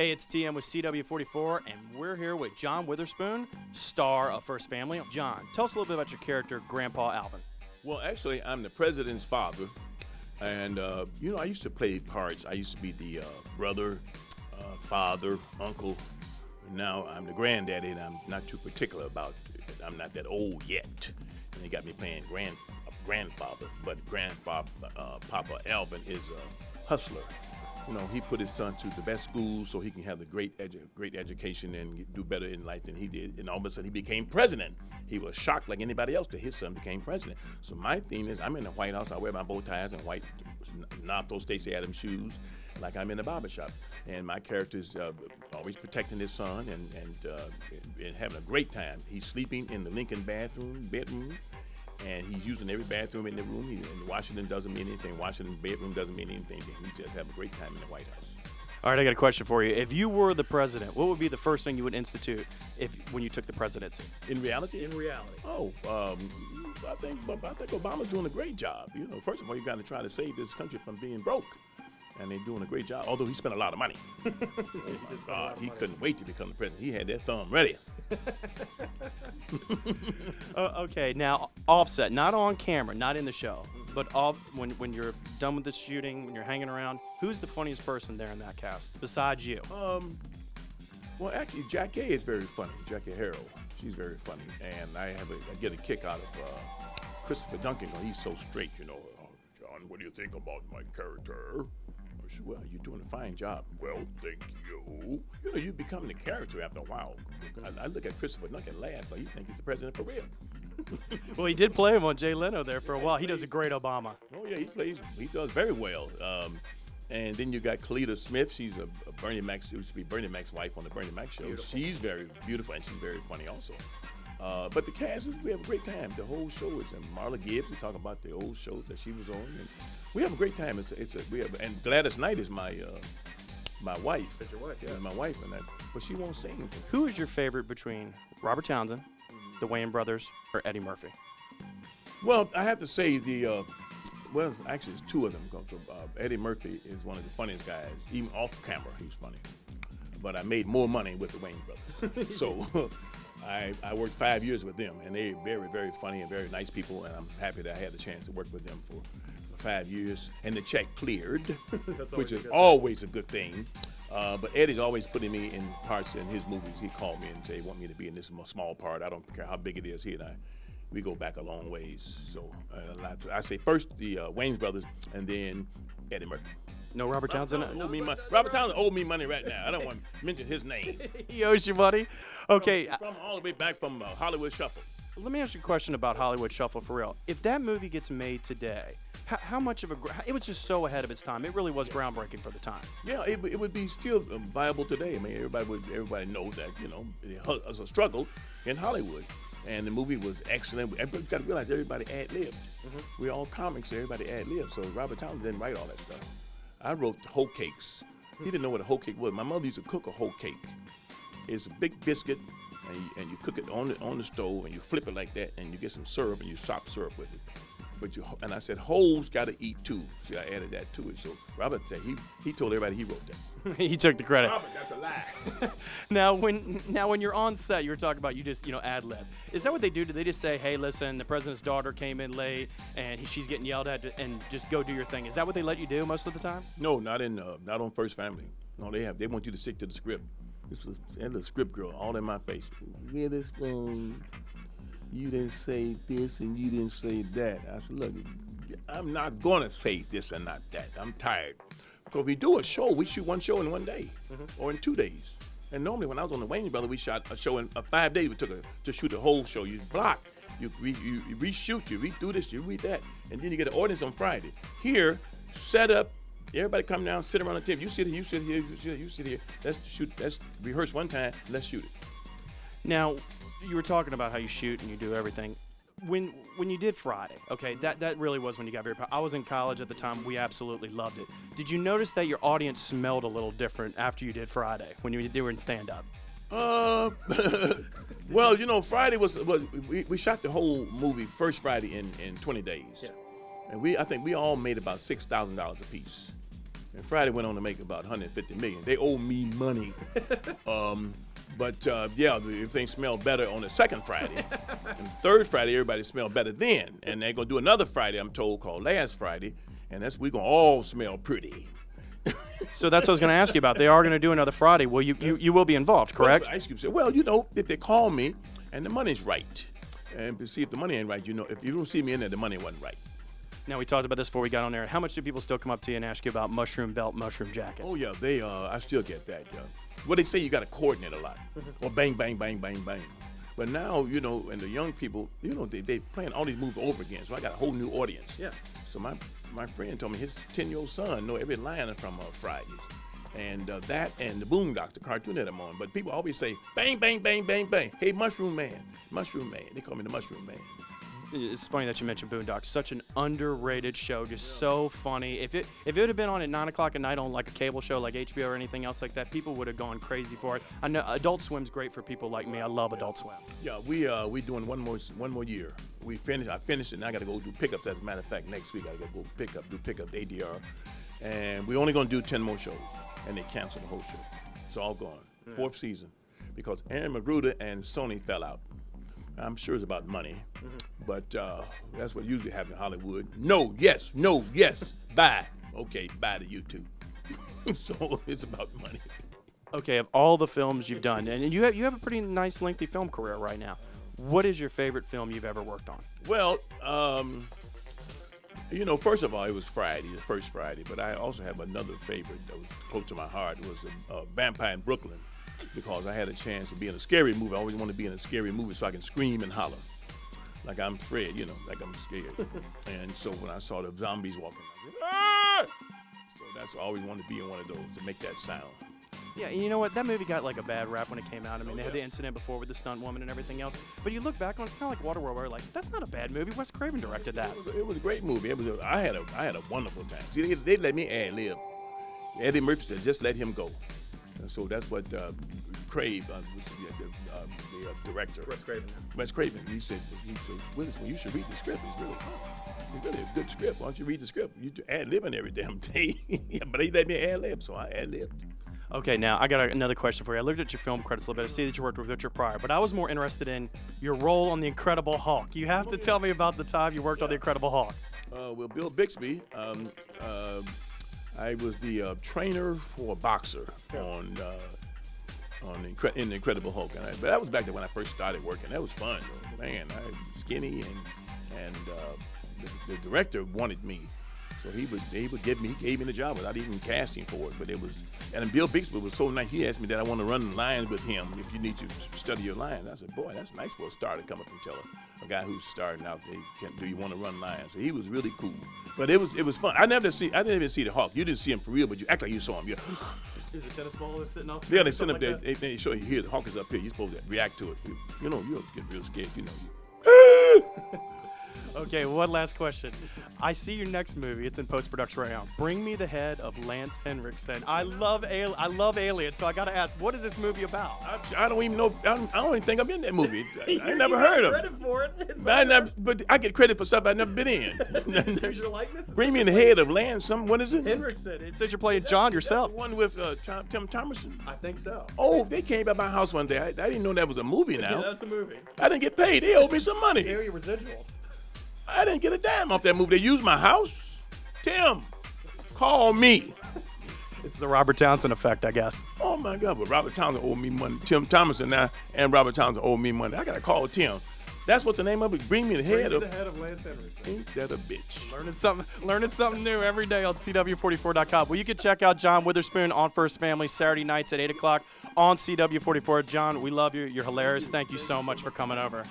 Hey, it's TM with CW44, and we're here with John Witherspoon, star of First Family. John, tell us a little bit about your character, Grandpa Alvin. Well, actually, I'm the president's father, and you know, I used to play parts. I used to be the brother, father, uncle. Now I'm the granddaddy, and I'm not too particular about it. I'm not that old yet, and they got me playing grandfather. But Papa Alvin is a hustler. You know, he put his son to the best schools so he can have the great education and do better in life than he did. And all of a sudden, he became president. He was shocked like anybody else that his son became president. So my theme is, I'm in the White House. I wear my bow ties and white Nato Stacey Adams shoes, like I'm in a barbershop. And my character is always protecting his son and having a great time. He's sleeping in the Lincoln bedroom. And he's using every bathroom in the room. And Washington doesn't mean anything. Washington bedroom doesn't mean anything. He just have a great time in the White House. All right, I got a question for you. If you were the president, what would be the first thing you would institute when you took the presidency? In reality? In reality. Oh, I think Obama's doing a great job. You know, first of all, you got to try to save this country from being broke. And they're doing a great job, although he spent a lot of money. He couldn't wait to become the president. He had that thumb ready. Okay, now offset, not on camera, not in the show, but off when you're done with the shooting, when you're hanging around, who's the funniest person there in that cast besides you? Well, actually, Jackie is very funny. Jackie Harrell, she's very funny, and I get a kick out of Christopher Duncan. He's so straight, you know. John, what do you think about my character? Well, you're doing a fine job. Well, thank you. You know, you become the character after a while. I look at Christopher Duncan and laugh, but he thinks he's the president for real. Well, he did play him on Jay Leno there for a while. He does a great Obama. Oh, yeah, he does very well. And then you got Kalita Smith. She's a Bernie Mac, used to be Bernie Mac's wife on the Bernie Mac show. Beautiful. She's very beautiful, and she's very funny also. But the cast, we have a great time. The whole show is, and Marla Gibbs, we talk about the old shows that she was on. And we have a great time. And Gladys Knight is my wife. That's your wife, yeah. My wife, but she won't sing. Who is your favorite between Robert Townsend, the Wayans brothers, or Eddie Murphy? Well, I have to say well, actually, it's two of them. Eddie Murphy is one of the funniest guys. Even off camera, he's funny. But I made more money with the Wayans brothers. So I worked 5 years with them, and they're very, very funny and very nice people, and I'm happy that I had the chance to work with them for 5 years, and the check cleared, which is always a good thing. But Eddie's always putting me in parts in his movies. He called me and said he want me to be in this small part. I don't care how big it is. He and we go back a long ways. So I say first the Wayans brothers, and then Eddie Murphy. No Robert Townsend? Robert Townsend owes me money right now. I don't want to mention his name. He owes you money? Okay. From all the way back from Hollywood Shuffle. Let me ask you a question about Hollywood Shuffle for real. If that movie gets made today, how much of it was just so ahead of its time. It really was groundbreaking for the time. Yeah, it would be still viable today. I mean, everybody knows that, you know, it was a struggle in Hollywood. And the movie was excellent. You've got to realize everybody ad-libbed. Mm-hmm. We're all comics, so everybody ad-libbed. So Robert Townsend didn't write all that stuff. I wrote hoe cakes. He didn't know what a hoe cake was. My mother used to cook a hoe cake. It's a big biscuit, and you cook it on the stove, and you flip it like that, and you get some syrup, and you sop syrup with it. And I said, hoes got to eat too. See, I added that to it. So Robert said he told everybody he wrote that. He took the credit. Robert, that's a lie. Now when you're on set, you were talking about you just ad lib. Is that what they do? Do they just say, hey, listen, the president's daughter came in late and she's getting yelled at, and just go do your thing? Is that what they let you do most of the time? No, not on First Family. No, they want you to stick to the script. This was the script girl all in my face. Witherspoon, you didn't say this and you didn't say that. I said, look, I'm not gonna say this and not that. I'm tired. Because we do a show, we shoot one show in 1 day, or in 2 days. And normally when I was on the Wayans Brothers, we shot a show in 5 days. We took to shoot the whole show. You block, you reshoot, you redo this, you read that, and then you get an audience on Friday. Here, set up, everybody come down, sit around the table. You sit here, you sit here, you sit here. Let's rehearse one time, let's shoot it. Now, you were talking about how you shoot and you do everything. When you did Friday, okay, that really was when you got very popular. I was in college at the time. We absolutely loved it. Did you notice that your audience smelled a little different after you did Friday when you were in stand-up? Well, you know, Friday we shot the whole movie first Friday in 20 days. Yeah. And I think we all made about $6,000 a piece. And Friday went on to make about 150 million. They owe me money. Yeah, everything smelled better on the second Friday. And the third Friday, everybody smelled better then. And they're going to do another Friday, I'm told, called Last Friday. And we're going to all smell pretty. So that's what I was going to ask you about. They are going to do another Friday. Well, you will be involved, correct? Well, Ice Cube said, well, you know, if they call me and the money's right, and to see if the money ain't right, you know, if you don't see me in there, the money wasn't right. Now, we talked about this before we got on there. How much do people still come up to you and ask you about mushroom belt, mushroom jacket? Oh, yeah, I still get that, yeah. Well, they say you got to coordinate a lot. Or bang, bang, bang, bang, bang. But now, you know, and the young people, you know, they playing all these movies over again, so I got a whole new audience. Yeah. So my friend told me his 10-year-old son know every line from Friday. And that and the Boondocks, the cartoon that I'm on. But people always say, bang, bang, bang, bang, bang. Hey, Mushroom Man. Mushroom Man. They call me the Mushroom Man. It's funny that you mentioned Boondocks. Such an underrated show, just so funny. If it would have been on at 9 o'clock at night on like a cable show like HBO or anything else like that, people would have gone crazy for it. I know Adult Swim's great for people like me. I love Adult Swim. Yeah, we doing one more year. I finished it, and I got to go do pickups. As a matter of fact, next week I got to go do pickup ADR, and we're only going to do 10 more shows, and they canceled the whole show. It's all gone. Yeah. 4th season, because Aaron Magruder and Sony fell out. I'm sure it's about money, but that's what usually happens in Hollywood. No, yes, bye. Okay, bye to you too. So it's about money. Okay, of all the films you've done, and you have a pretty nice lengthy film career right now. What is your favorite film you've ever worked on? Well, you know, first of all, it was Friday, the first Friday, but I also have another favorite that was close to my heart. It was Vampire in Brooklyn. Because I had a chance to be in a scary movie. I always want to be in a scary movie so I can scream and holler. Like I'm Fred, you know, like I'm scared. And so when I saw the zombies walking, I said, ah! So that's I always wanted to be in one of those, to make that sound. Yeah, and you know what? That movie got like a bad rap when it came out. I mean, they had the incident before with the stunt woman and everything else. But you look back on it, it's kind of like Waterworld, where like, that's not a bad movie. Wes Craven directed that. It was a great movie. I had a wonderful time. See, they let me ad-lib. Eddie Murphy said, just let him go. And so that's what Crave, the director. Wes Craven. He said, Witherspoon, you should read the script. It's really a good script. Why don't you read the script? You ad-libbing every damn day. Yeah, but he let me ad-lib, so I ad-libbed. Okay, now I got another question for you. I looked at your film credits a little bit. I see that you worked with Richard Pryor, but I was more interested in your role on The Incredible Hulk. You have to tell me about the time you worked on The Incredible Hulk. Well, Bill Bixby, I was the trainer for a boxer in The Incredible Hulk. But that was back then when I first started working. That was fun, though. Man, I was skinny, and the director wanted me. So he gave me the job without even casting for it. But and Bill Bixby was so nice. He asked me that I want to run lines with him if you need to study your lines. I said, boy, that's nice for a star to come up and tell a guy who's starting out, do you want to run lines? So he was really cool. But it was fun. I didn't even see the Hulk. You didn't see him for real, but you act like you saw him. Yeah. Is the tennis ball sitting outside? Yeah, they sit up there. They show you here. The Hulk is up here. You're supposed to react to it. You know, you'll get real scared. You know. Okay, one last question. I see your next movie. It's in post-production right now. Bring me the head of Lance Henriksen. I love Alien, so I got to ask, what is this movie about? I don't even know. I don't even think I'm in that movie. I never heard of it. Credit for it. But I get credit for stuff I've never been in. Use your likeness? Bring me the head of Lance. What is it? Henriksen. It says you're playing John yourself. The one with Tim Thomerson. I think so. Oh, they came by my house one day. I didn't know that was a movie now. Yeah, that's a movie. I didn't get paid. They owed me some money. Here are your residuals. I didn't get a dime off that movie. They used my house. Tim, call me. It's the Robert Townsend effect, I guess. Oh, my God. But Robert Townsend owed me money. Tim Thomerson now and Robert Townsend owe me money. I got to call Tim. That's what the name of it. Bring me the head of Lance Henriksen. Ain't that a bitch? Learning something new every day on CW44.com. Well, you can check out John Witherspoon on First Family Saturday nights at 8 o'clock on CW44. John, we love you. You're hilarious. Thank you so much for coming over.